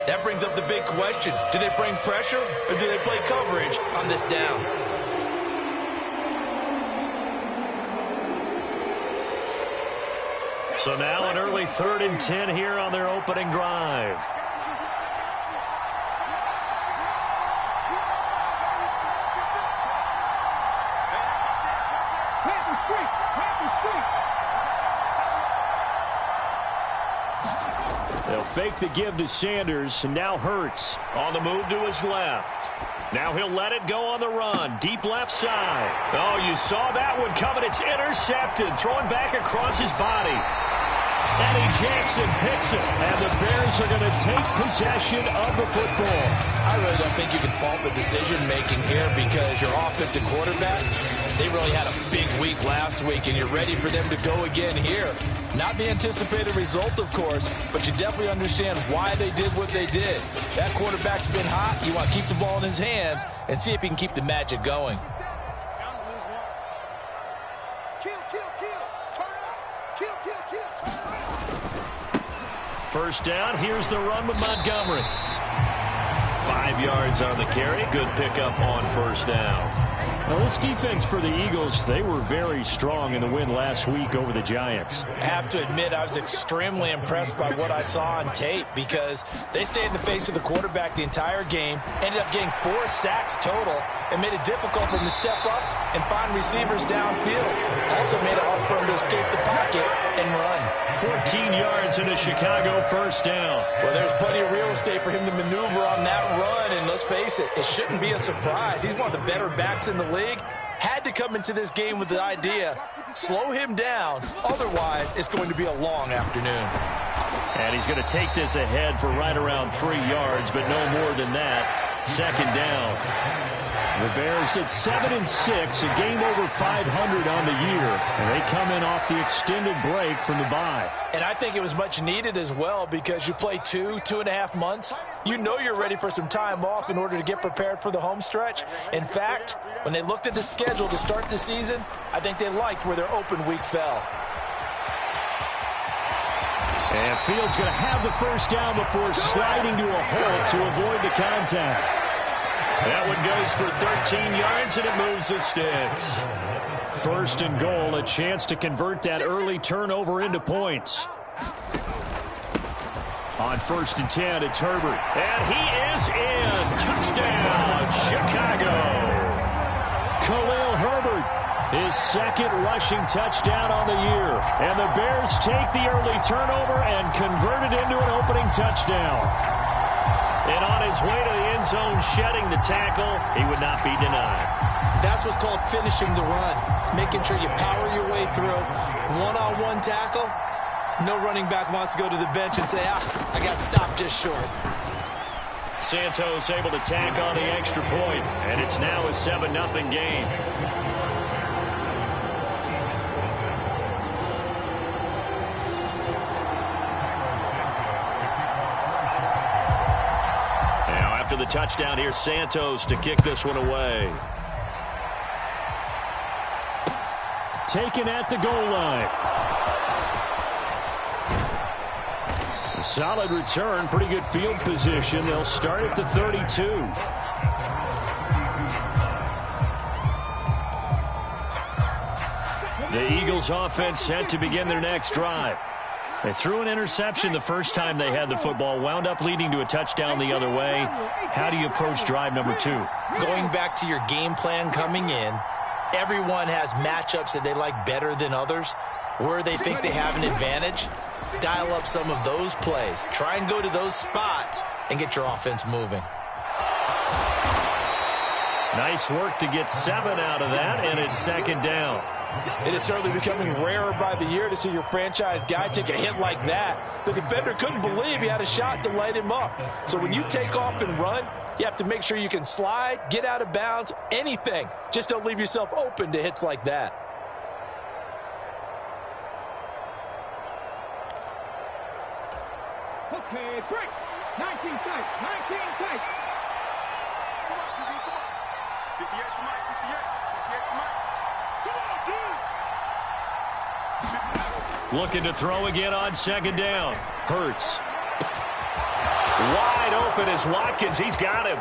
That brings up the big question. Do they bring pressure or do they play coverage on this down? So now an early 3rd and 10 here on their opening drive. They'll fake the give to Sanders, and now Hurts on the move to his left. Now he'll let it go on the run. Deep left side. Oh, you saw that one coming. It's intercepted. Throwing back across his body. Eddie Jackson picks it, and the Bears are going to take possession of the football. I really don't think you can fault the decision-making here because your offensive quarterback, they really had a big week last week, and you're ready for them to go again here. Not the anticipated result, of course, but you definitely understand why they did what they did. That quarterback's been hot. You want to keep the ball in his hands and see if he can keep the magic going. First down, here's the run with Montgomery. 5 yards on the carry. Good pickup on first down. Now, this defense for the Eagles, they were very strong in the win last week over the Giants. I have to admit, I was extremely impressed by what I saw on tape because they stayed in the face of the quarterback the entire game, ended up getting 4 sacks total, and made it difficult for him to step up and find receivers downfield. Also made it hard for him to escape the pocket and run. 14 yards in a Chicago first down. Well, there's plenty of real estate for him to maneuver on that run, and let's face it, it shouldn't be a surprise. He's one of the better backs in the league. Had to come into this game with the idea, slow him down, otherwise it's going to be a long afternoon. And he's going to take this ahead for right around 3 yards, but no more than that. Second down. The Bears at 7-6, a game over 500 on the year, and they come in off the extended break from the bye. And I think it was much needed as well because you play 2.5 months. You know you're ready for some time off in order to get prepared for the home stretch. In fact, when they looked at the schedule to start the season, I think they liked where their open week fell. And Fields going to have the first down before sliding to a halt to avoid the contact. That one goes for 13 yards, and it moves the sticks. First and goal, a chance to convert that early turnover into points. On 1st and 10, it's Herbert. And he is in. Touchdown, Chicago. Khalil Herbert, his second rushing touchdown on the year. And the Bears take the early turnover and convert it into an opening touchdown. And on his way to the end zone, shedding the tackle, he would not be denied. That's what's called finishing the run, making sure you power your way through. One-on-one tackle, no running back wants to go to the bench and say, I got stopped just short. Santos able to tack on the extra point, and it's now a 7-0 game. The touchdown here, Santos to kick this one away. Taken at the goal line. A solid return, pretty good field position. They'll start at the 32. The Eagles offense set to begin their next drive. They threw an interception the first time they had the football, wound up leading to a touchdown the other way. How do you approach drive number 2? Going back to your game plan coming in, everyone has matchups that they like better than others. Where they think they have an advantage, dial up some of those plays. Try and go to those spots and get your offense moving. Nice work to get 7 out of that, and it's second down. It is certainly becoming rarer by the year to see your franchise guy take a hit like that. The defender couldn't believe he had a shot to light him up. So when you take off and run, you have to make sure you can slide, get out of bounds, anything. Just don't leave yourself open to hits like that. Okay, break. 19 tight, 19 tight. Come on, QB, come on. 58 to Mike, 58. 58 to Mike. Looking to throw again on second down. Hurts. Wide open is Watkins. He's got him.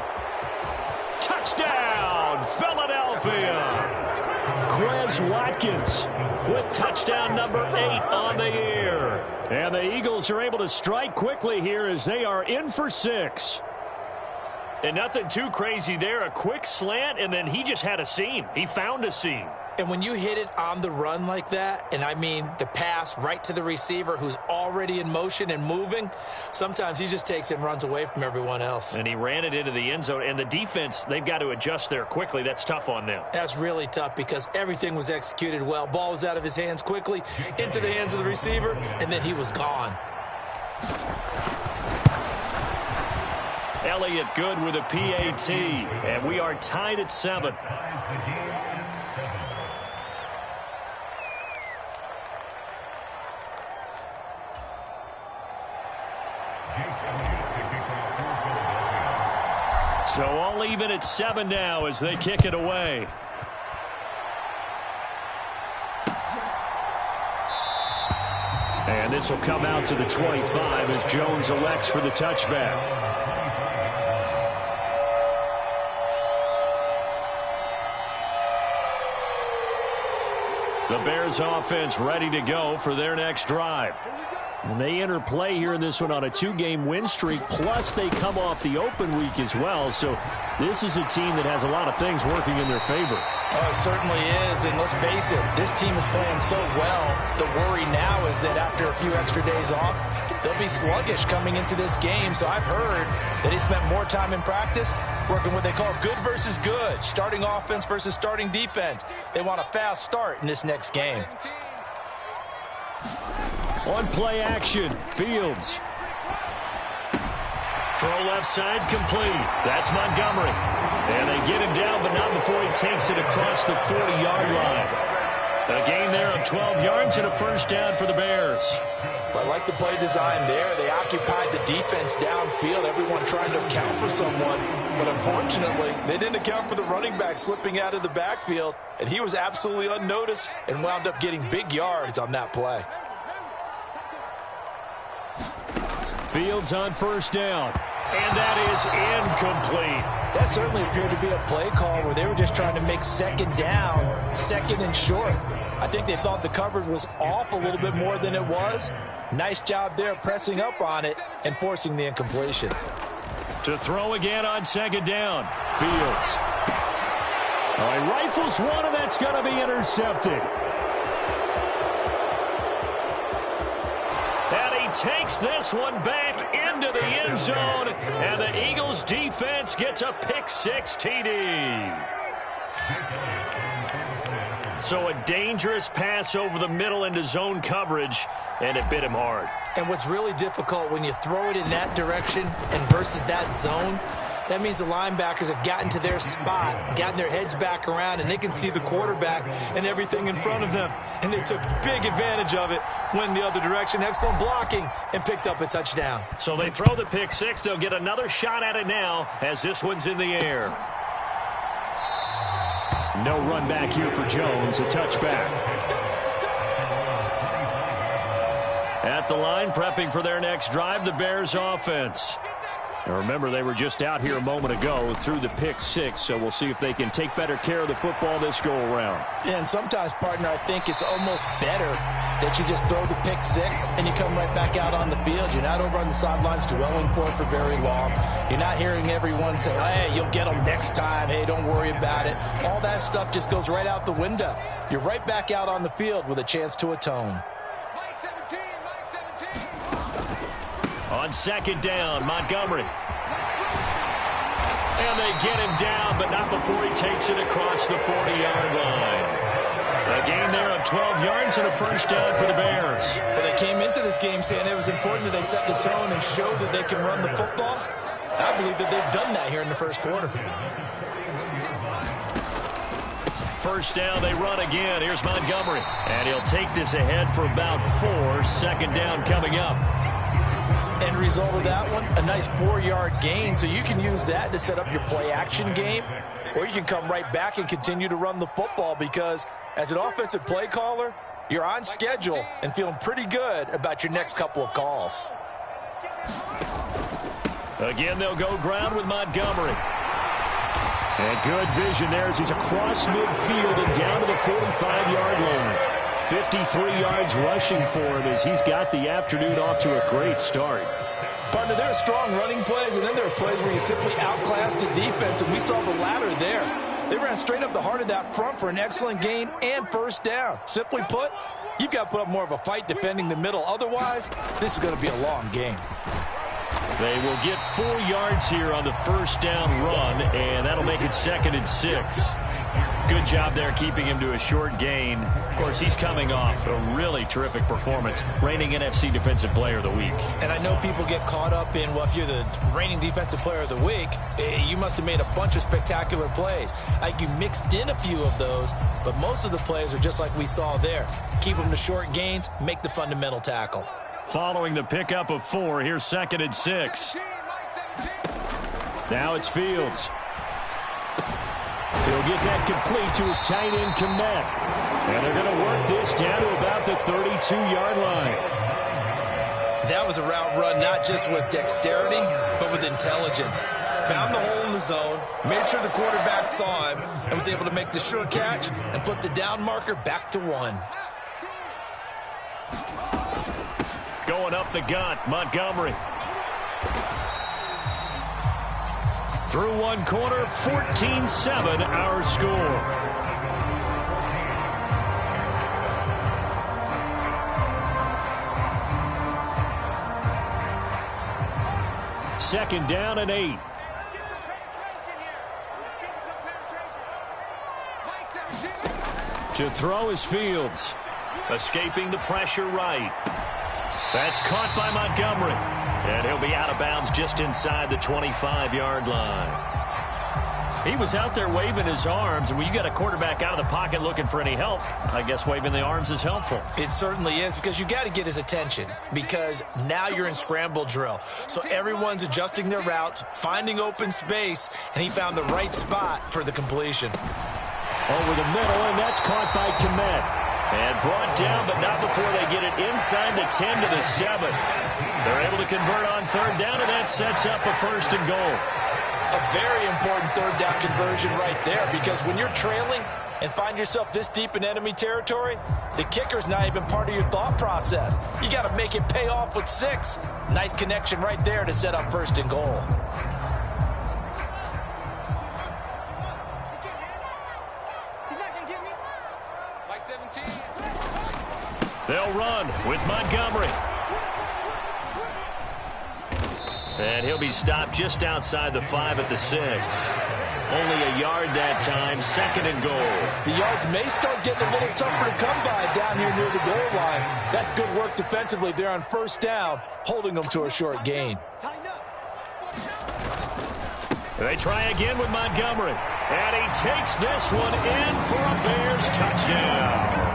Touchdown, Philadelphia. Quez Watkins with touchdown number 8 on the year. And the Eagles are able to strike quickly here as they are in for 6. And nothing too crazy there. A quick slant, and then he just had a seam. He found a seam. And when you hit it on the run like that, and I mean the pass right to the receiver who's already in motion and moving, sometimes he just takes it and runs away from everyone else. And he ran it into the end zone. And the defense, they've got to adjust there quickly. That's tough on them. That's really tough because everything was executed well. Ball was out of his hands quickly, into the hands of the receiver, and then he was gone. Elliott good with a PAT. And we are tied at 7. So all even at 7 now as they kick it away. And this will come out to the 25 as Jones elects for the touchback. The Bears offense ready to go for their next drive. And they enter play here in this one on a 2-game win streak, plus they come off the open week as well. So this is a team that has a lot of things working in their favor. Oh, it certainly is, and let's face it, this team is playing so well. The worry now is that after a few extra days off, they'll be sluggish coming into this game. So I've heard that he spent more time in practice working what they call good versus good, starting offense versus starting defense. They want a fast start in this next game. On play action, Fields. Throw left side complete. That's Montgomery. And they get him down, but not before he takes it across the 40-yard line. A gain there of 12 yards and a first down for the Bears. I like the play design there. They occupied the defense downfield, everyone trying to account for someone. But unfortunately, they didn't account for the running back slipping out of the backfield. And he was absolutely unnoticed and wound up getting big yards on that play. Fields on first down. And that is incomplete. That certainly appeared to be a play call where they were just trying to make second down, second and short. I think they thought the coverage was off a little bit more than it was. Nice job there pressing up on it and forcing the incompletion. To throw again on second down. Fields. All right, rifles one, and that's going to be intercepted. And he takes this one back into the end zone, and the Eagles defense gets a pick-6 TD. So a dangerous pass over the middle into zone coverage, and it bit him hard. And what's really difficult when you throw it in that direction and versus that zone, that means the linebackers have gotten to their spot, gotten their heads back around, and they can see the quarterback and everything in front of them. And they took big advantage of it, went the other direction, excellent blocking, and picked up a touchdown. So they throw the pick-6. They'll get another shot at it now as this one's in the air. No run back here for Jones, a touchback. At the line, prepping for their next drive, the Bears offense. And remember, they were just out here a moment ago through the pick-6, so we'll see if they can take better care of the football this go-around. Yeah, and sometimes, partner, I think it's almost better that you just throw the pick-6 and you come right back out on the field. You're not over on the sidelines dwelling for it for very long. You're not hearing everyone say, hey, you'll get them next time. Hey, don't worry about it. All that stuff just goes right out the window. You're right back out on the field with a chance to atone. On second down, Montgomery. And they get him down, but not before he takes it across the 40-yard line. A gain there of 12 yards and a first down for the Bears. Well, they came into this game saying it was important that they set the tone and show that they can run the football. I believe that they've done that here in the first quarter. First down, they run again. Here's Montgomery. And he'll take this ahead for about 4. Second down coming up. End result of that one, a nice 4-yard gain. So you can use that to set up your play-action game, or you can come right back and continue to run the football because as an offensive play caller, you're on schedule and feeling pretty good about your next couple of calls. Again, they'll go ground with Montgomery. And good vision there as he's across midfield and down to the 45-yard line. 53 yards rushing for him as he's got the afternoon off to a great start. Partner, there are strong running plays, and then there are plays where you simply outclass the defense, and we saw the latter there. They ran straight up the heart of that front for an excellent gain and first down. Simply put, you've got to put up more of a fight defending the middle. Otherwise, this is going to be a long game. They will get 4 yards here on the first down run, and that'll make it 2nd and 6. Good job there keeping him to a short gain. Of course, he's coming off a really terrific performance, reigning NFC Defensive Player of the Week. And I know people get caught up in, well, if you're the reigning Defensive Player of the Week, you must have made a bunch of spectacular plays. Like you mixed in a few of those, but most of the plays are just like we saw there. Keep them to short gains, make the fundamental tackle. Following the pickup of 4, here's 2nd and 6. Now it's Fields. He'll get that complete to his tight end, Kmet. And they're going to work this down to about the 32-yard line. That was a route run not just with dexterity, but with intelligence. Found the hole in the zone, made sure the quarterback saw him, and was able to make the sure catch and flip the down marker back to 1. Going up the gut, Montgomery. Through one corner, 14-7 our score. Second down and 8. To throw is Fields. Escaping the pressure right. That's caught by Montgomery. And he'll be out of bounds just inside the 25-yard line. He was out there waving his arms, and when you got a quarterback out of the pocket looking for any help, I guess waving the arms is helpful. It certainly is, because you got to get his attention, because now you're in scramble drill. So everyone's adjusting their routes, finding open space, and he found the right spot for the completion. Over the middle, and that's caught by Kmet. And brought down, but not before they get it inside the 10 to the 7. They're able to convert on third down, and that sets up a 1st and goal. A very important third down conversion right there, because when you're trailing and find yourself this deep in enemy territory, the kicker's not even part of your thought process. You got to make it pay off with 6. Nice connection right there to set up 1st and goal. They'll run with Montgomery. And he'll be stopped just outside the 5 at the 6. Only a yard that time, 2nd and goal. The yards may start getting a little tougher to come by down here near the goal line. That's good work defensively there on 1st down, holding them to a short gain. They try again with Montgomery. And he takes this one in for a Bears touchdown.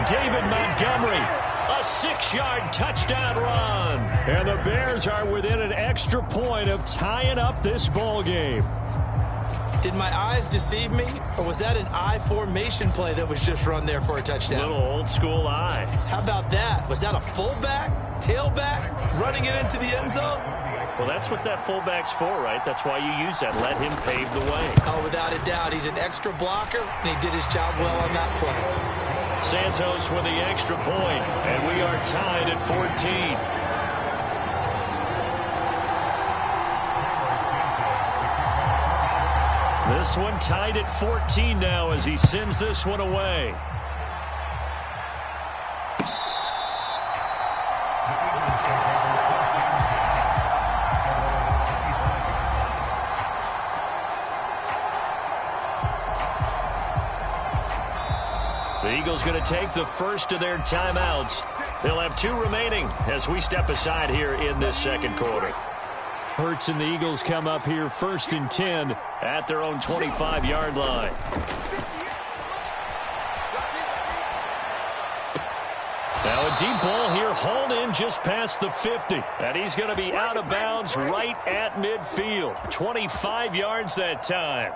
David Montgomery, a 6-yard touchdown run. And the Bears are within an extra point of tying up this ball game. Did my eyes deceive me, or was that an I formation play that was just run there for a touchdown? Little old school eye. How about that? Was that a fullback, tailback, running it into the end zone? Well, that's what that fullback's for, right? That's why you use that. Let him pave the way. Oh, without a doubt. He's an extra blocker, and he did his job well on that play. Santos with the extra point, and we are tied at 14. This one tied at 14 now as he sends this one away. The Eagles going to take the first of their timeouts. They'll have 2 remaining as we step aside here in this 2nd quarter. Hurts and the Eagles come up here 1st and 10 at their own 25-yard line. Now a deep ball here hauled in just past the 50. And he's going to be out of bounds right at midfield. 25 yards that time.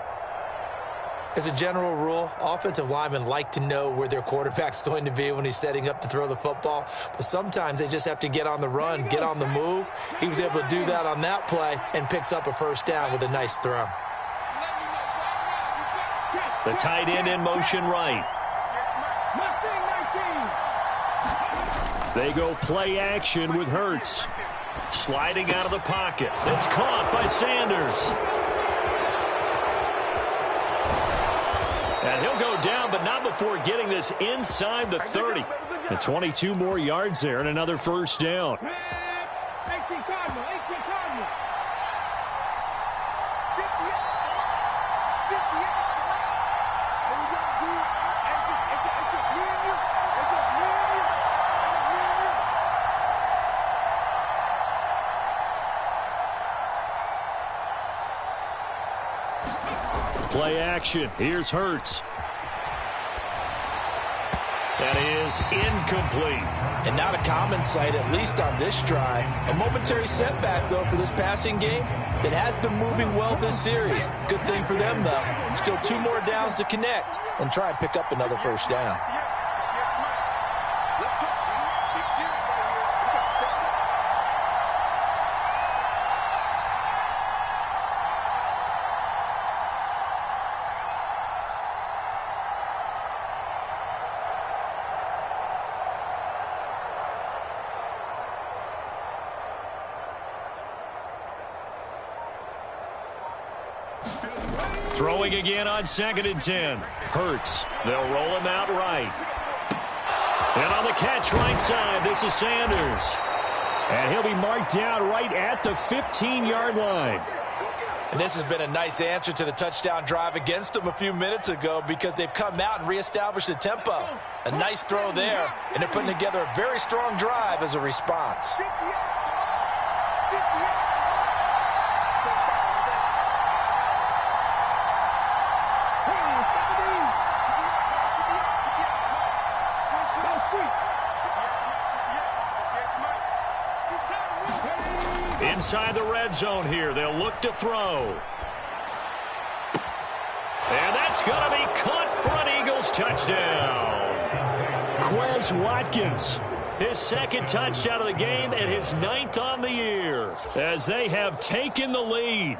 As a general rule, offensive linemen like to know where their quarterback's going to be when he's setting up to throw the football. But sometimes they just have to get on the run, get on the move. He was able to do that on that play and picks up a first down with a nice throw. The tight end in motion right. They go play action with Hurts. Sliding out of the pocket. It's caught by Sanders. And he'll go down, but not before getting this inside the 30. And 22 more yards there and another first down. Play action. Here's Hurts. That is incomplete. And not a common sight, at least on this drive. A momentary setback, though, for this passing game that has been moving well this series. Good thing for them, though. Still 2 more downs to connect and try and pick up another first down. Throwing again on 2nd and 10. Hurts. They'll roll him out right. And on the catch right side, this is Sanders. And he'll be marked down right at the 15-yard line. And this has been a nice answer to the touchdown drive against them a few minutes ago because they've come out and reestablished the tempo. A nice throw there, and they're putting together a very strong drive as a response. Inside the red zone here. They'll look to throw. And that's going to be caught for an Eagles touchdown. Quez Watkins, his 2nd touchdown of the game and his 9th on the year as they have taken the lead.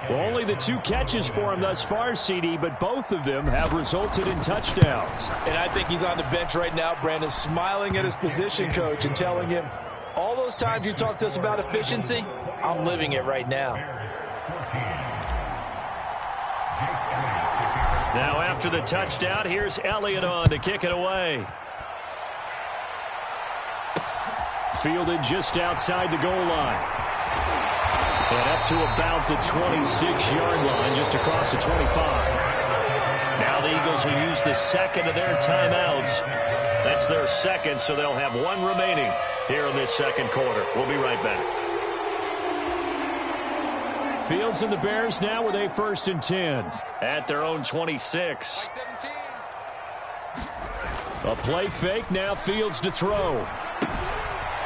Only the 2 catches for him thus far, CD, but both of them have resulted in touchdowns. And I think he's on the bench right now, Brandon, smiling at his position coach and telling him, all those times you talked to us about efficiency, I'm living it right now. Now after the touchdown, here's Elliott on to kick it away. Fielded just outside the goal line. And up to about the 26-yard line, just across the 25. Now the Eagles will use the 2nd of their timeouts. That's their 2nd, so they'll have 1 remaining here in this 2nd quarter. We'll be right back. Fields and the Bears now with a 1st and 10 at their own 26. A play fake, now Fields to throw.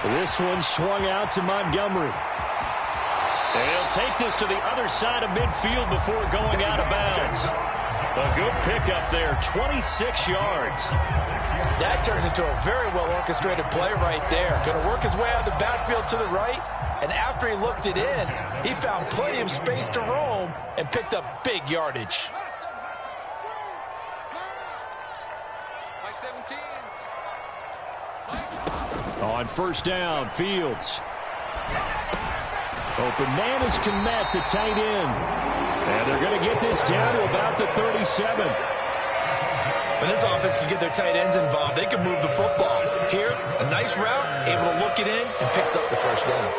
This one swung out to Montgomery. And he'll take this to the other side of midfield before going out of bounds. A good pickup there, 26 yards. That turned into a very well-orchestrated play right there. Going to work his way out of the backfield to the right, and after he looked it in, he found plenty of space to roam and picked up big yardage. On 1st down, Fields. Open man is Kmet, the tight end. And they're going to get this down to about the 37. When this offense can get their tight ends involved, they can move the football. Here, a nice route, able to look it in, and picks up the first down.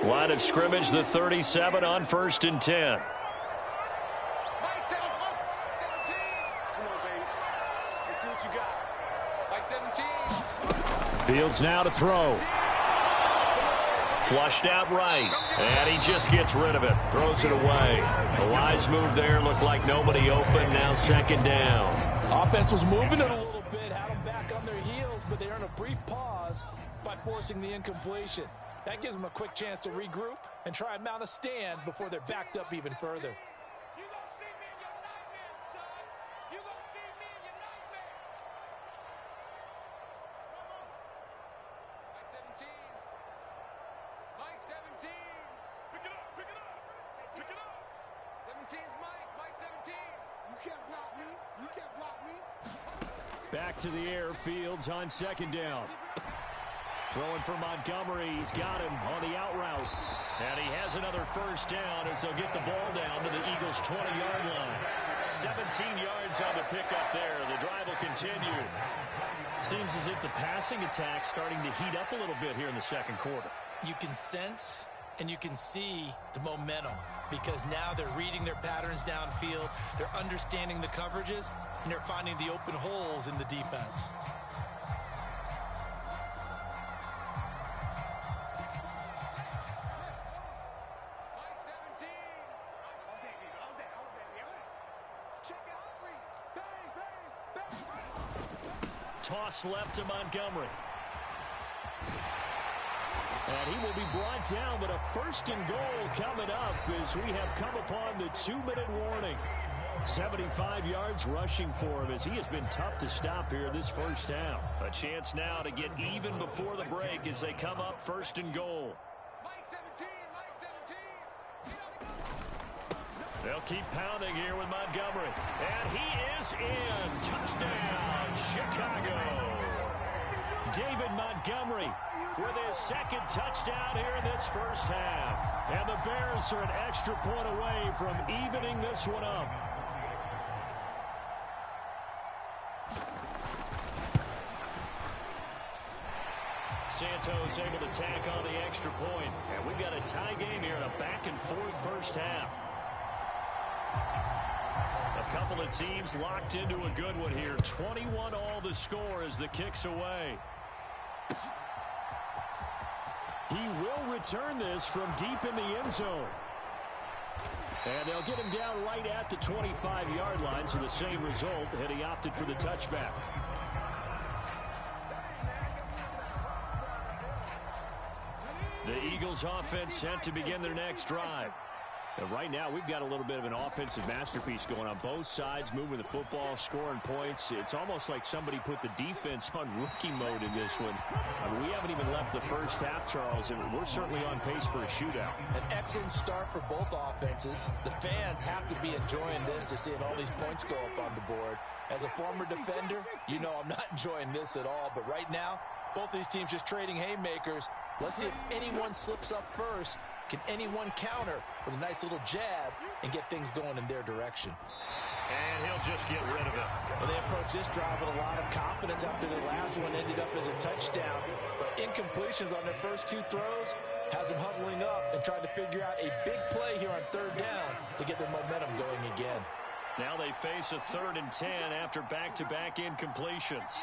Line of scrimmage, the 37 on 1st and 10. Fields now to throw. Flushed out right, and he just gets rid of it. Throws it away. A wise move there. Looked like nobody open. Now second down. Offense was moving it a little bit, had them back on their heels, but they earned a brief pause by forcing the incompletion. That gives them a quick chance to regroup and try and mount a stand before they're backed up even further. Back to the air, Fields on second down. Throwing for Montgomery. He's got him on the out route. And he has another first down as they'll get the ball down to the Eagles' 20-yard line. 17 yards on the pickup there. The drive will continue. Seems as if the passing attack's starting to heat up a little bit here in the second quarter. You can sense and you can see the momentum because now they're reading their patterns downfield, they're understanding the coverages, and they're finding the open holes in the defense. Toss left to Montgomery. And he will be brought down, but a first and goal coming up as we have come upon the 2-minute warning. 75 yards rushing for him as he has been tough to stop here this first half. A chance now to get even before the break as they come up first and goal. They'll keep pounding here with Montgomery. And he is in. Touchdown, Chicago. David Montgomery with his second touchdown here in this first half. And the Bears are an extra point away from evening this one up. Santos able to tack on the extra point. And we've got a tie game here in a back-and-forth first half. A couple of teams locked into a good one here. 21 all the score as the kick's away. He will return this from deep in the end zone. And they'll get him down right at the 25-yard line, so the same result, and he opted for the touchback. The Eagles offense set to begin their next drive. And right now, we've got a little bit of an offensive masterpiece going on both sides, moving the football, scoring points. It's almost like somebody put the defense on rookie mode in this one. I mean, we haven't even left the first half, Charles, and we're certainly on pace for a shootout. An excellent start for both offenses. The fans have to be enjoying this to seeing all these points go up on the board. As a former defender, you know I'm not enjoying this at all. But right now, both these teams just trading haymakers. Let's see if anyone slips up first. Can anyone counter with a nice little jab and get things going in their direction? And he'll just get rid of it. Well, they approach this drive with a lot of confidence after the last one ended up as a touchdown. But incompletions on their first two throws has them huddling up and trying to figure out a big play here on third down to get their momentum going again. Now they face a 3rd and 10 after back-to-back incompletions.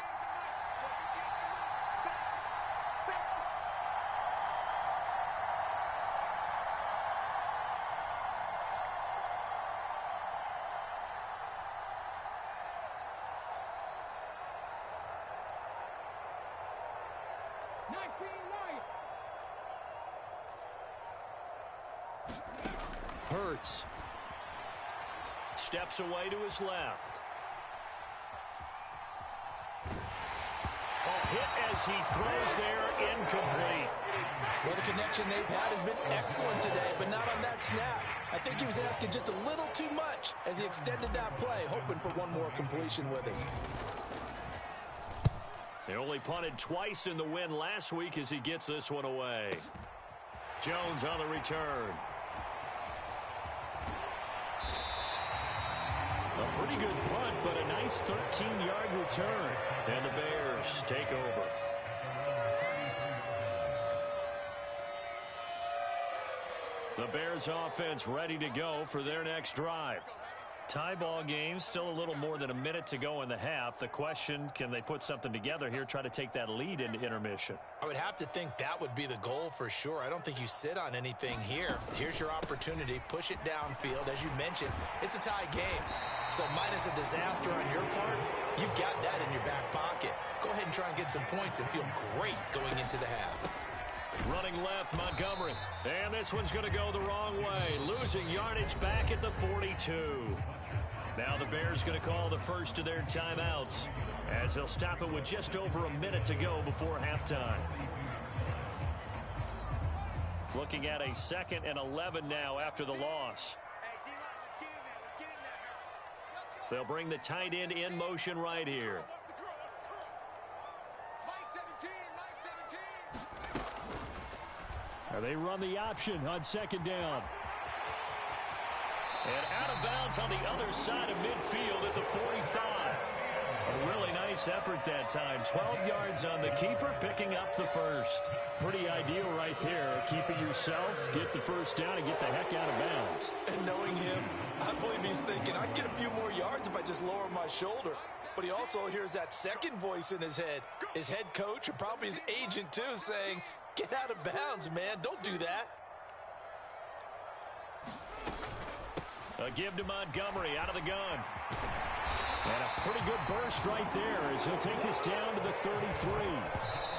Hurts. Steps away to his left. Oh, hit as he throws there, incomplete. Well, the connection they've had has been excellent today, but not on that snap. I think he was asking just a little too much as he extended that play, hoping for one more completion with it. They only punted twice in the win last week as he gets this one away. Jones on the return. A pretty good punt, but a nice 13-yard return. And the Bears take over. The Bears offense ready to go for their next drive. Tie ball game, still a little more than a minute to go in the half. The question, can they put something together here, try to take that lead into intermission? I would have to think that would be the goal for sure. I don't think you sit on anything here. Here's your opportunity. Push it downfield. As you mentioned, it's a tie game. So minus a disaster on your part, you've got that in your back pocket. Go ahead and try and get some points and feel great going into the half. Running left, Montgomery. And this one's going to go the wrong way. Losing yardage back at the 42. Now the Bears going to call the first of their timeouts as they'll stop it with just over a minute to go before halftime. Looking at a 2nd and 11 now after the loss. They'll bring the tight end in motion right here. They run the option on 2nd down. And out of bounds on the other side of midfield at the 45. A really nice effort that time. 12 yards on the keeper, picking up the first. Pretty ideal right there. Keep it yourself, get the first down, and get the heck out of bounds. And knowing him, I believe he's thinking, I'd get a few more yards if I just lower my shoulder. But he also hears that second voice in his head. His head coach and probably his agent, too, saying, get out of bounds, man. Don't do that. A give to Montgomery out of the gun. And a pretty good burst right there as he'll take this down to the 33.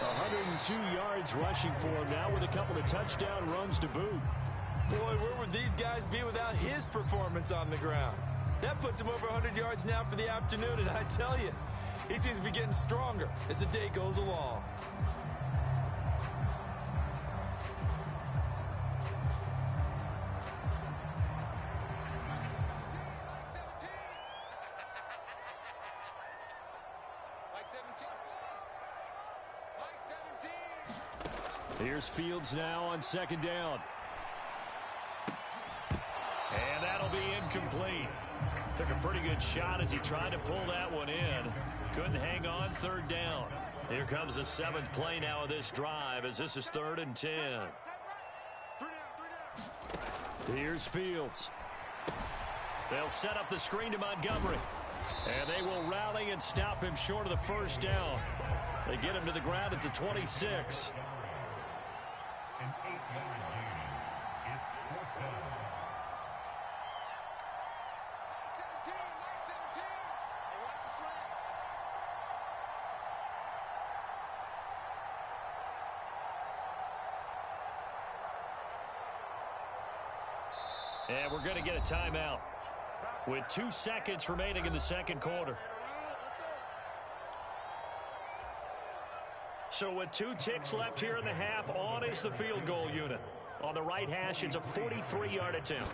102 yards rushing for him now with a couple of touchdown runs to boot. Boy, where would these guys be without his performance on the ground? That puts him over 100 yards now for the afternoon, and I tell you, he seems to be getting stronger as the day goes along. Here's Fields now on 2nd down. And that'll be incomplete. Took a pretty good shot as he tried to pull that one in. Couldn't hang on 3rd down. Here comes the 7th play now of this drive as this is 3rd and 10. Here's Fields. They'll set up the screen to Montgomery. And they will rally and stop him short of the first down. They get him to the ground at the 26. And we're going to get a timeout with 2 seconds remaining in the 2nd quarter. So with 2 ticks left here in the half, on is the field goal unit. On the right hash, it's a 43-yard attempt.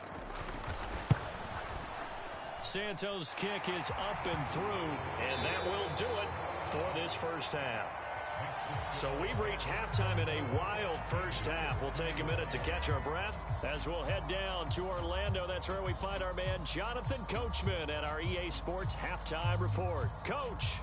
Santos' kick is up and through, and that will do it for this first half. So we've reached halftime in a wild first half. We'll take a minute to catch our breath as we'll head down to Orlando. That's where we find our man Jonathan Coachman at our EA Sports Halftime Report. Coach.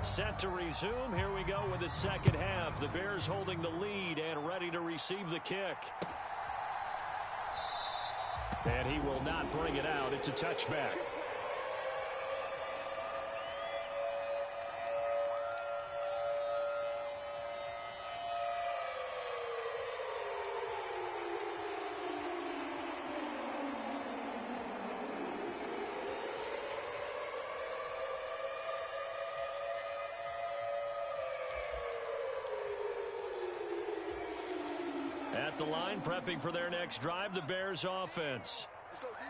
Set to resume. Here we go with the second half. The Bears holding the lead and ready to receive the kick. And he will not bring it out. It's a touchback. At the line, prepping for their next drive, the Bears offense.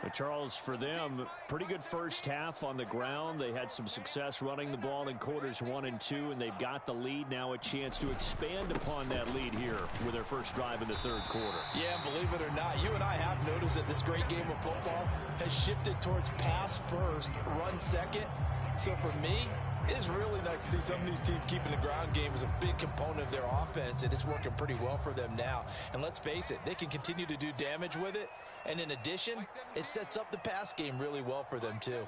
But Charles, for them, pretty good first half on the ground. They had some success running the ball in quarters 1 and 2, and they've got the lead. Now a chance to expand upon that lead here with their first drive in the 3rd quarter. Yeah, believe it or not, you and I have notice that this great game of football has shifted towards pass first, run second. So for me, it's really nice to see some of these teams keeping the ground game as a big component of their offense, and it's working pretty well for them now. And let's face it, they can continue to do damage with it. And in addition, it sets up the pass game really well for them too.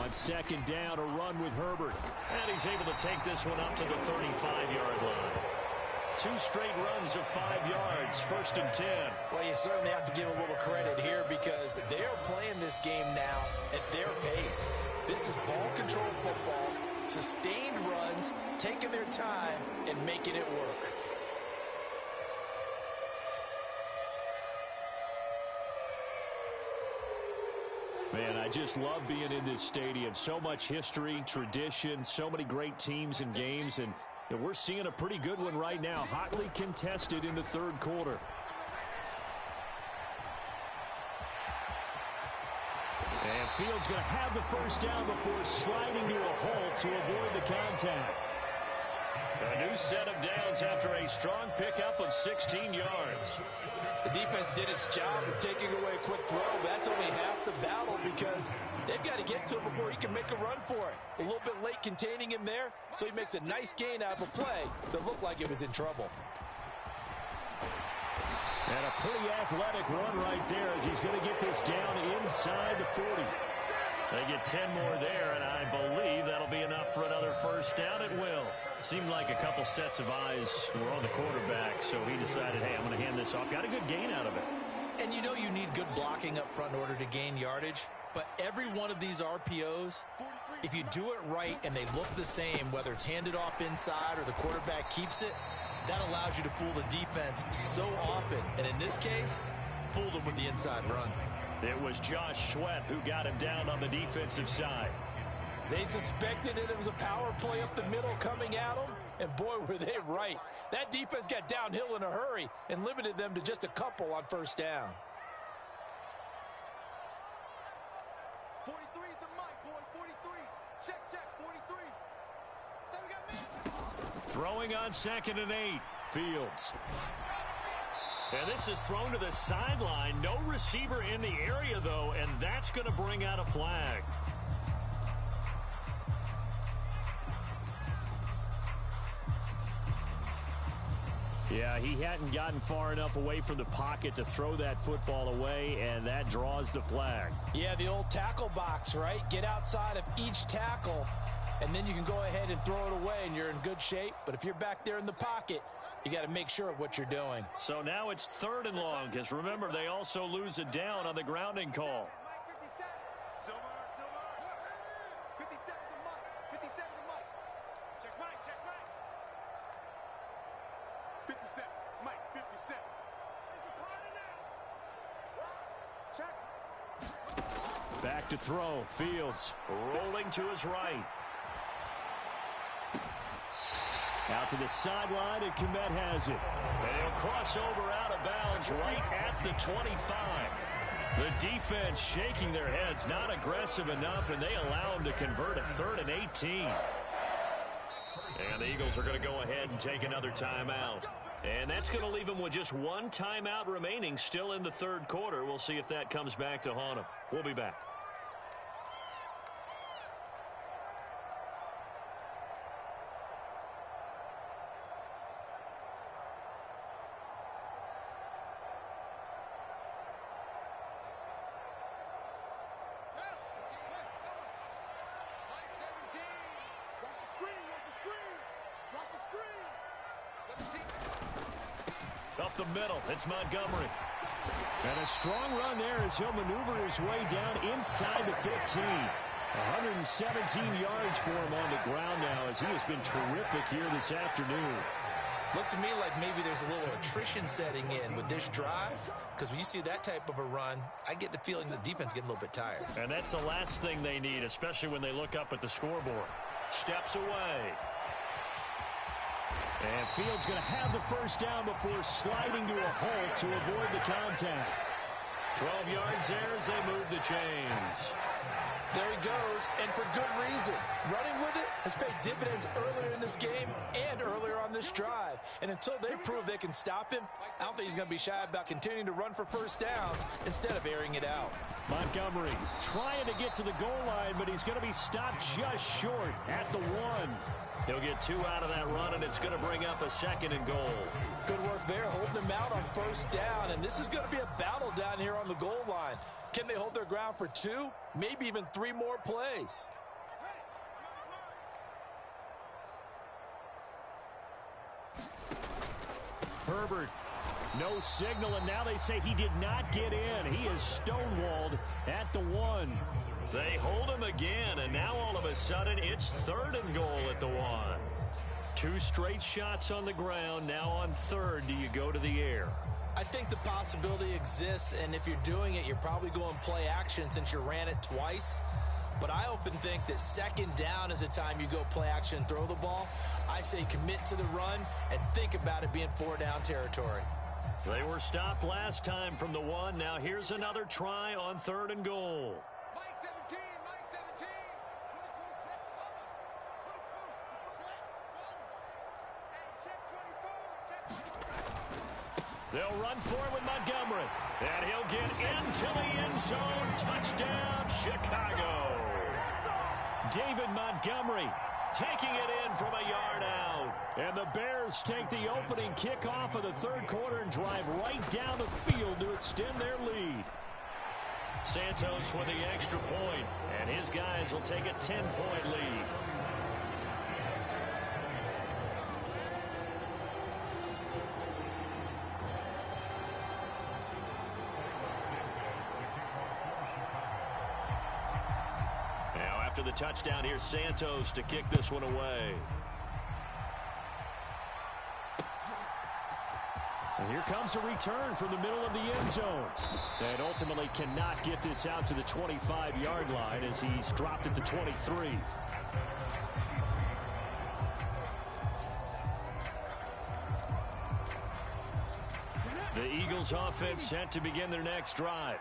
On second down, a run with Herbert. And he's able to take this one up to the 35-yard line. 2 straight runs of 5 yards, 1st and 10. Well, you certainly have to give a little credit here because they're playing this game now at their pace. This is ball control football, sustained runs, taking their time and making it work. Man, I just love being in this stadium. So much history, tradition, so many great teams and games, and we're seeing a pretty good one right now, hotly contested in the 3rd quarter. And Fields going to have the first down before sliding to a halt to avoid the contact. A new set of downs after a strong pickup of 16 yards. The defense did its job of taking away a quick throw, but that's only half the battle because they've got to get to him before he can make a run for it. A little bit late containing him there, so he makes a nice gain out of a play that looked like it was in trouble. And a pretty athletic run right there as he's going to get this down inside the 40. They get 10 more there, and I believe that'll be enough for another first down. It will. Seemed like a couple sets of eyes were on the quarterback, so he decided, hey, I'm going to hand this off. Got a good gain out of it. And you know you need good blocking up front in order to gain yardage, but every one of these RPOs, if you do it right and they look the same, whether it's handed off inside or the quarterback keeps it, that allows you to fool the defense so often. And in this case, fooled them with the inside run. It was Josh Sweat who got him down on the defensive side. They suspected it was a power play up the middle coming at them, and boy, were they right. That defense got downhill in a hurry and limited them to just a couple on first down. 43 is the mic, boy. 43. Check, 43. So we got me. Throwing on 2nd and 8. Fields. And this is thrown to the sideline. No receiver in the area, though, and that's going to bring out a flag. Yeah, he hadn't gotten far enough away from the pocket to throw that football away, and that draws the flag. Yeah, the old tackle box, right? Get outside of each tackle, and then you can go ahead and throw it away, and you're in good shape. But if you're back there in the pocket, you got to make sure of what you're doing. So now it's 3rd and long, because remember, they also lose a down on the grounding call. 57. Silver. 57 the mic. 57 the mic. Check right. 57. Mike, 57. This is part of now. Check. Back to throw. Fields rolling to his right. Out to the sideline, and Kmet has it. And he'll cross over out of bounds right at the 25. The defense shaking their heads, not aggressive enough, and they allow him to convert a 3rd and 18. And the Eagles are going to go ahead and take another timeout. And that's going to leave them with just 1 timeout remaining still in the 3rd quarter. We'll see if that comes back to haunt them. We'll be back. Up the middle, it's Montgomery. And a strong run there as he'll maneuver his way down inside the 15. 117 yards for him on the ground now as he has been terrific here this afternoon. Looks to me like maybe there's a little attrition setting in with this drive, because when you see that type of a run, I get the feeling the defense getting a little bit tired. And that's the last thing they need, especially when they look up at the scoreboard. Steps away. And Fields going to have the first down before sliding to a halt to avoid the contact. 12 yards there as they move the chains. There he goes. and for good reason. Running with it has paid dividends earlier in this game and earlier on this drive. And until they prove they can stop him, I don't think he's going to be shy about continuing to run for first downs instead of airing it out. Montgomery trying to get to the goal line, but he's going to be stopped just short at the 1. He'll get 2 out of that run, and it's going to bring up a 2nd and goal. Good work there, holding him out on first down. And this is going to be a battle down here on the goal line. Can they hold their ground for 2, maybe even 3 more plays? Herbert, no signal, and now they say he did not get in. He is stonewalled at the 1. They hold him again, and now all of a sudden it's 3rd and goal at the 1. 2 straight shots on the ground. Now on 3rd, do you go to the air? I think the possibility exists, and if you're doing it, you're probably going play action since you ran it twice. But I often think that 2nd down is a time you go play action and throw the ball. I say commit to the run and think about it being 4-down territory. They were stopped last time from the 1. Now here's another try on 3rd and goal. Mike 17, Mike 17. 22, check cover. 22, check, run. Hey, check 24, check 24. They'll run for it with Montgomery. And he'll get into the end zone. Touchdown, Chicago. David Montgomery taking it in from a yard out. And the Bears take the opening kickoff of the 3rd quarter and drive right down the field to extend their lead. Santos with the extra point, and his guys will take a 10-point lead. Now after the touchdown, here's Santos to kick this one away. And here comes a return from the middle of the end zone. And ultimately cannot get this out to the 25-yard line as he's dropped at the 23. The Eagles offense set to begin their next drive.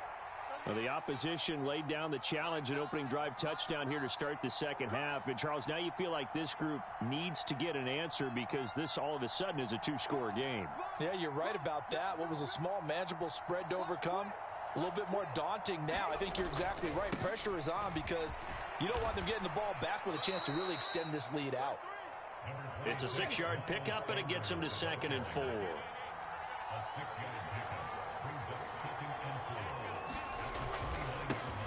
Well, the opposition laid down the challenge and opening drive touchdown here to start the second half. And, Charles, now you feel like this group needs to get an answer because this all of a sudden is a 2-score game. Yeah, you're right about that. What was a small, manageable spread to overcome? A little bit more daunting now. I think you're exactly right. Pressure is on because you don't want them getting the ball back with a chance to really extend this lead out. It's a 6-yard pickup, and it gets them to 2nd and 4. A 6-yard pickup brings up 2nd and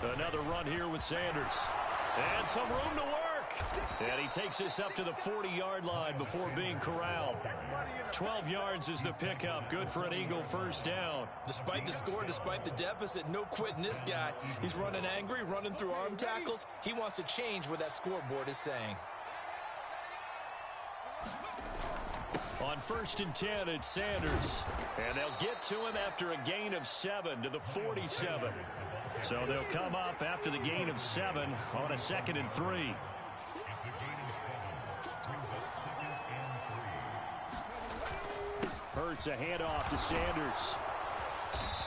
4. Another run here with Sanders. And some room to work. And he takes this up to the 40-yard line before being corralled. 12 yards is the pickup. Good for an Eagle first down. Despite the score, despite the deficit, no quitting this guy. He's running angry, running through arm tackles. He wants to change what that scoreboard is saying. On 1st and 10, it's Sanders. And they'll get to him after a gain of 7 to the 47. So they'll come up after the gain of 7 on a 2nd and 3. Hurts a handoff to Sanders.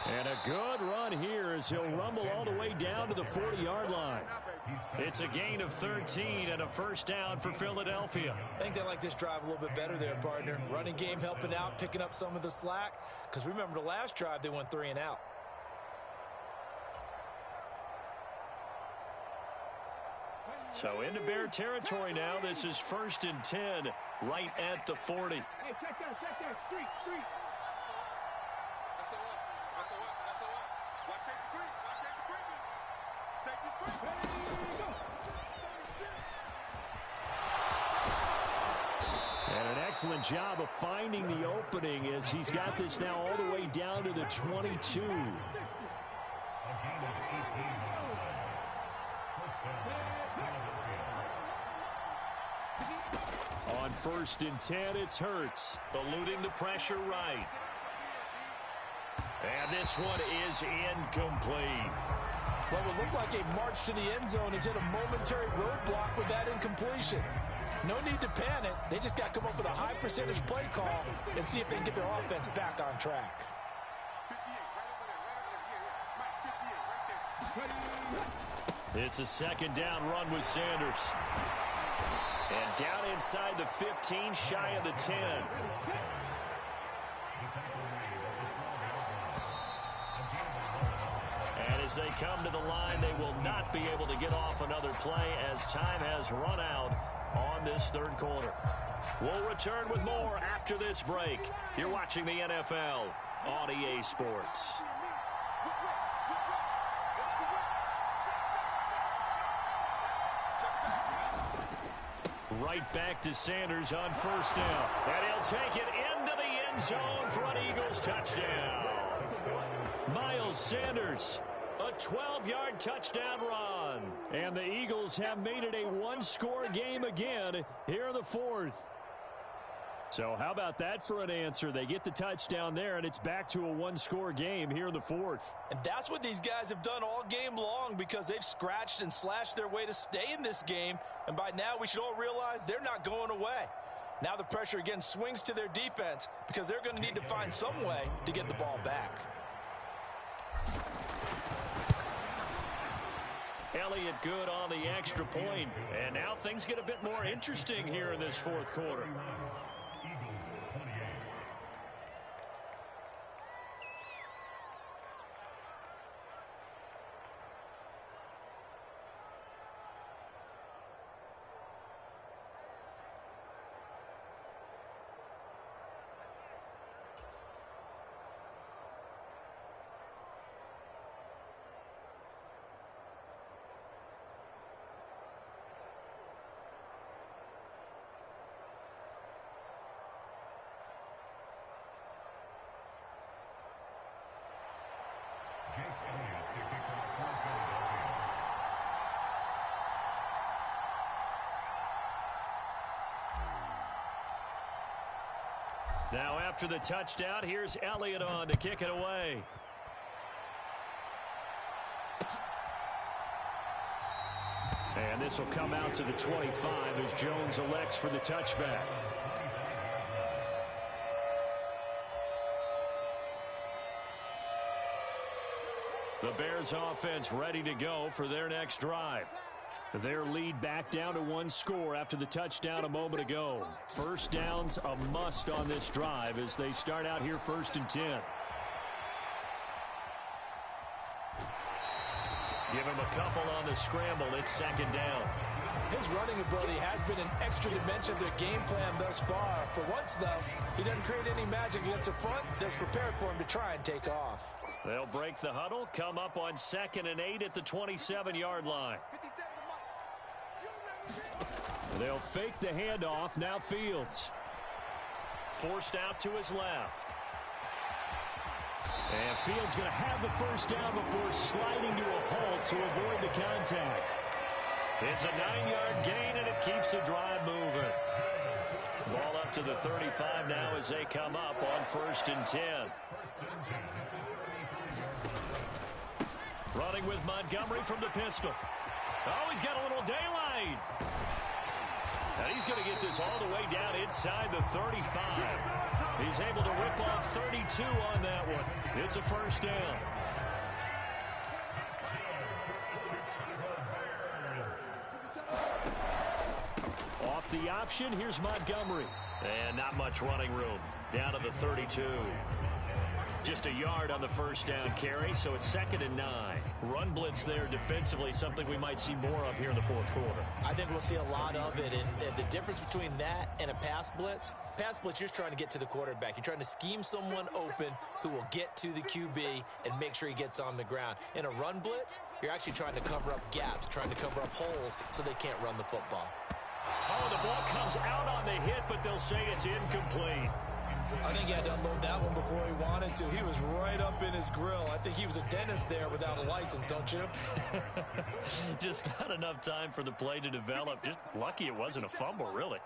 And a good run here as he'll rumble all the way down to the 40-yard line. It's a gain of 13 and a first down for Philadelphia. I think they like this drive a little bit better there, partner. Running game helping out, picking up some of the slack. Because remember the last drive, they went 3 and out. So into Bear territory now. This is 1st and 10 right at the 40. Hey, check that, street. That's all right. Watch safety creep. Safety's creep. Ready, go. And an excellent job of finding the opening as he's got this now all the way down to the 22. On 1st and 10, it's Hurts, eluding the pressure right. And this one is incomplete. What would look like a march to the end zone has hit a momentary roadblock with that incompletion. No need to panic. They just got to come up with a high percentage play call and see if they can get their offense back on track. 58, right over there. Yeah. Mike, 58, right there. It's a second down run with Sanders. And down inside the 15, shy of the 10. And as they come to the line, they will not be able to get off another play as time has run out on this third quarter. We'll return with more after this break. You're watching the NFL on EA Sports. Right back to Sanders on first down. And he'll take it into the end zone for an Eagles touchdown. Miles Sanders, a 12-yard touchdown run. And the Eagles have made it a one-score game again here in the fourth. So how about that for an answer? They get the touchdown there, and it's back to a one-score game here in the fourth. And that's what these guys have done all game long because they've scratched and slashed their way to stay in this game. And by now, we should all realize they're not going away. Now the pressure again swings to their defense because they're going to need to find some way to get the ball back. Elliott good on the extra point. And now things get a bit more interesting here in this fourth quarter. Now after the touchdown, here's Elliott on to kick it away. And this will come out to the 25 as Jones elects for the touchback. The Bears offense ready to go for their next drive. Their lead back down to one score after the touchdown a moment ago. First down's a must on this drive as they start out here 1st and 10. Give him a couple on the scramble. It's second down. His running ability has been an extra dimension of their game plan thus far. For once, though, he doesn't create any magic against the front that's prepared for him to try and take off. They'll break the huddle, come up on 2nd and 8 at the 27-yard line. They'll fake the handoff. Now Fields. Forced out to his left. And Fields going to have the first down before sliding to a halt to avoid the contact. It's a 9-yard gain, and it keeps the drive moving. Ball up to the 35 now as they come up on 1st and 10. Running with Montgomery from the pistol. Oh, he's got a little daylight. And he's going to get this all the way down inside the 35. He's able to rip off 32 on that one. It's a first down. Off the option, here's Montgomery. And not much running room. Down to the 32. Just a yard on the first down carry, so it's 2nd and 9. Run blitz there defensively, something we might see more of here in the fourth quarter. I think we'll see a lot of it, and the difference between that and a pass blitz, you're just trying to get to the quarterback. You're trying to scheme someone open who will get to the QB and make sure he gets on the ground. In a run blitz, you're actually trying to cover up gaps, trying to cover up holes so they can't run the football. Oh, the ball comes out on the hit, but they'll say it's incomplete. I think he had to unload that one before he wanted to. He was right up in his grill. I think he was a dentist there without a license, don't you? Just not enough time for the play to develop. Just lucky it wasn't a fumble, really.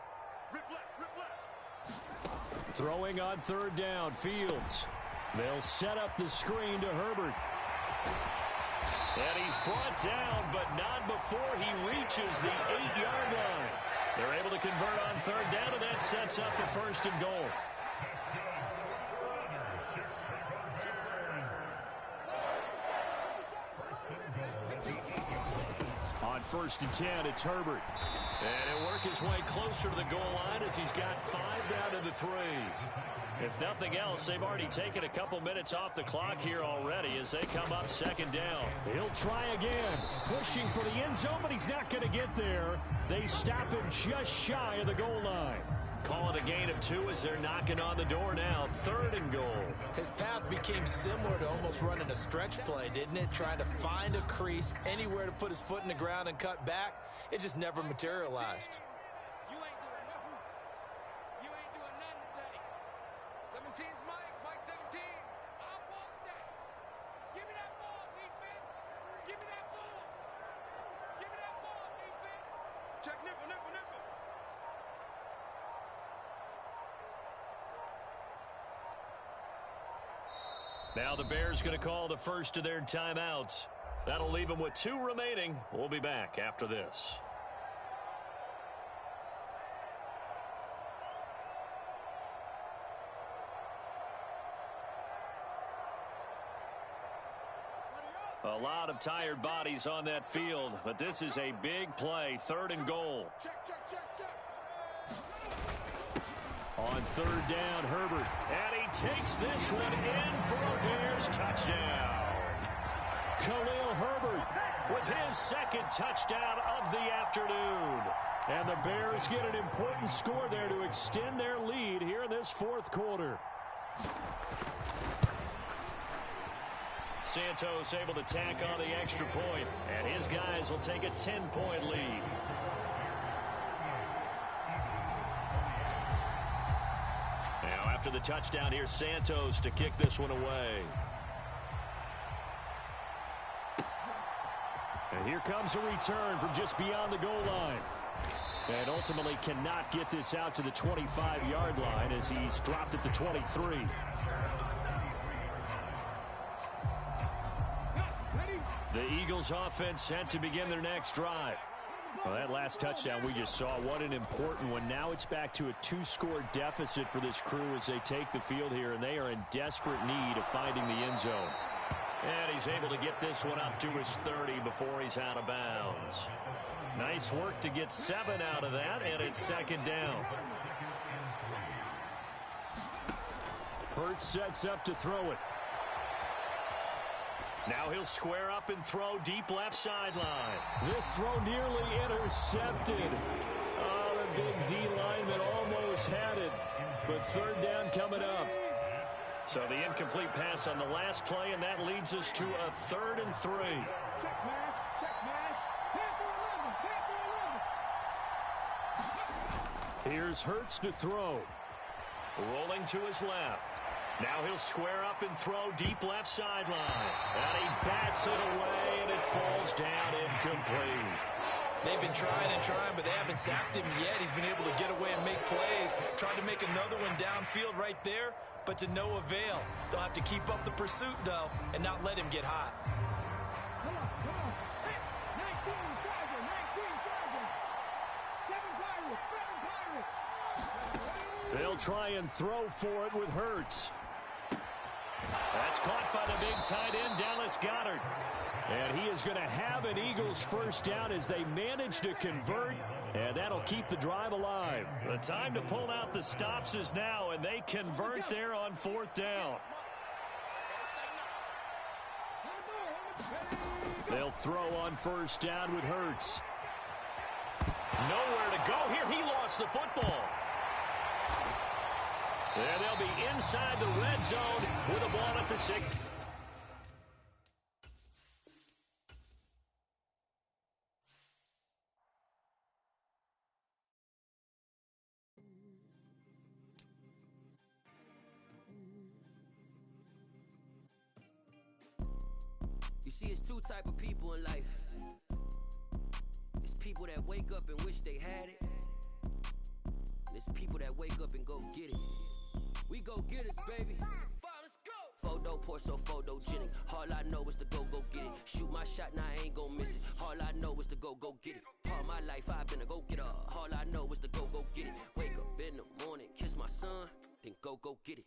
Throwing on 3rd down, Fields. They'll set up the screen to Herbert. And he's brought down, but not before he reaches the 8-yard line. They're able to convert on 3rd down, and that sets up the 1st and goal. first and 10. It's Herbert. And he'll work his way closer to the goal line as he's got 5 down to the 3. If nothing else, they've already taken a couple minutes off the clock here already as they come up second down. He'll try again, pushing for the end zone, but he's not going to get there. They stop him just shy of the goal line. Call it a gain of 2 as they're knocking on the door now. 3rd and goal. His path became similar to almost running a stretch play, didn't it? Trying to find a crease, anywhere to put his foot in the ground and cut back. It just never materialized. You ain't doing nothing. You ain't doing nothing today. 17's Mike. Mike 17. I want that. Give me that ball, defense. Give me that ball. Give me that ball, defense. Check nickel, nickel, nickel. Now the Bears going to call the first of their timeouts. That'll leave them with 2 remaining. We'll be back after this. A lot of tired bodies on that field, but this is a big play. 3rd and goal. Check, check, check, check. On 3rd down, Herbert. And he takes this one in for a Bears touchdown. Khalil Herbert with his 2nd touchdown of the afternoon. And the Bears get an important score there to extend their lead here in this 4th quarter. Santos able to tack on the extra point, and his guys will take a 10-point lead. Now after the touchdown, here's Santos to kick this one away. And here comes a return from just beyond the goal line. And ultimately cannot get this out to the 25-yard line as he's dropped at the 23. The Eagles offense set to begin their next drive. Well, that last touchdown we just saw, what an important one. Now it's back to a 2-score deficit for this crew as they take the field here, and they are in desperate need of finding the end zone. And he's able to get this one up to his 30 before he's out of bounds. Nice work to get 7 out of that, and it's 2nd down. Hurts sets up to throw it. Now he'll square up and throw deep left sideline. This throw nearly intercepted. Oh, the big D lineman almost had it. But 3rd down coming up. So the incomplete pass on the last play, and that leads us to a 3rd and 3. Check, man. Check, man. Panther 11. Here's Hurts to throw. Rolling to his left. Now he'll square up and throw deep left sideline. And he bats it away, and it falls down incomplete. They've been trying and trying, but they haven't sacked him yet. He's been able to get away and make plays. Tried to make another one downfield right there, but to no avail. They'll have to keep up the pursuit, though, and not let him get hot. Come on, come on. 19 Chargers, 7 Pirates, 7 Pirates. They'll try and throw for it with Hurts. That's caught by the big tight end, Dallas Goedert. And he is going to have an Eagles first down as they manage to convert, and that'll keep the drive alive. The time to pull out the stops is now, and they convert there on 4th down. They'll throw on 1st down with Hurts. Nowhere to go here. He lost the football. And they'll be inside the red zone with a ball at the 6. You see, it's 2 type of people in life. It's people that wake up and wish they had it. And it's people that wake up and go get it. We go getters, baby. Let's go. Photo poor, so photogenic. All I know is to go get it. Shoot my shot, now I ain't gon' miss it. All I know is to go get it. All my life I've been a go-getter. All I know is to go get it. Wake up in the morning, kiss my son, then go get it.